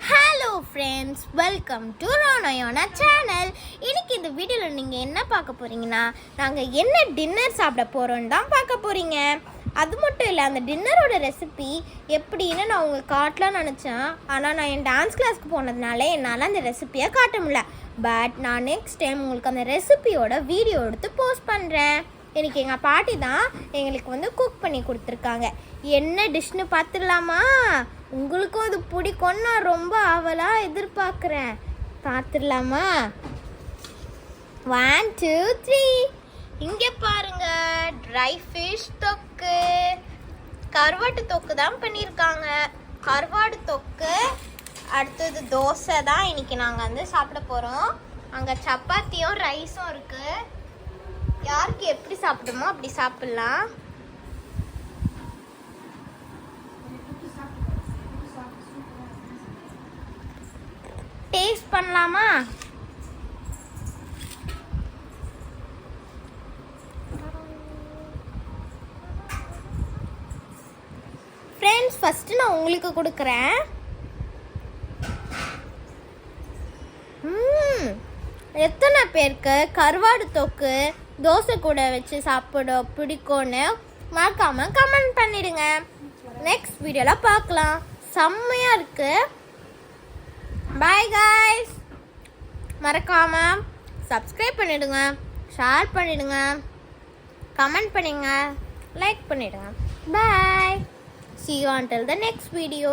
Hello friends, welcome to ரோனயோனா channel. இன்னைக்கு இந்த வீடியோவில் நீங்கள் என்ன பார்க்க போகிறீங்கன்னா, நாங்கள் என்ன டின்னர் சாப்பிட போகிறோன்னு தான் பார்க்க போகிறீங்க. அது மட்டும் இல்லை, அந்த டின்னரோட ரெசிபி எப்படின்னு நான் உங்களுக்கு காட்டலாம்னு நினச்சேன். ஆனால் நான் என் டான்ஸ் கிளாஸ்க்கு போனதுனால என்னால் அந்த ரெசிப்பியை காட்ட முடியல. பட் நான் நெக்ஸ்ட் டைம் உங்களுக்கு அந்த ரெசிபியோட வீடியோ எடுத்து போஸ்ட் பண்ணுறேன். இன்றைக்கி எங்கள் பாட்டி தான் எங்களுக்கு குக் பண்ணி கொடுத்துருக்காங்க. என்ன டிஷ்னு பார்த்துடலாமா? உங்களுக்கும் அது பிடிக்கும்னு நான் ரொம்ப ஆவலாக எதிர்பார்க்குறேன். பார்த்துடலாமா? 1 2 3. இங்கே பாருங்க, ட்ரை ஃபிஷ் தொக்கு, கருவாட்டு தொக்கு தான் பண்ணியிருக்காங்க. கருவாடு தொக்கு. அடுத்தது தோசை தான் இன்னைக்கு நாங்கள் சாப்பிட போகிறோம். அங்கே சப்பாத்தியும் ரைஸும் இருக்குது. யாருக்கு எப்படி சாப்பிடுமோ அப்படி சாப்பிட்லாம். டேஸ்ட் பண்ணலாமா? ஃப்ரெண்ட்ஸ், ஃபஸ்ட்டு நான் உங்களுக்கு கொடுக்குறேன். எத்தனை பேருக்கு கருவாடு தொக்கு தோசை கூட வச்சு சாப்பிட பிடிக்கும்னு மறக்காமல் கமெண்ட் பண்ணிடுங்க. நெக்ஸ்ட் வீடியோவில் பார்க்கலாம். செம்மையாக இருக்குது. Bye guys. மறக்காமல் சப்ஸ்கிரைப் பண்ணிவிடுங்க, ஷேர் பண்ணிவிடுங்க, கமெண்ட் பண்ணிடுங்க, லைக் பண்ணிவிடுங்க. பாய். See you until the next video.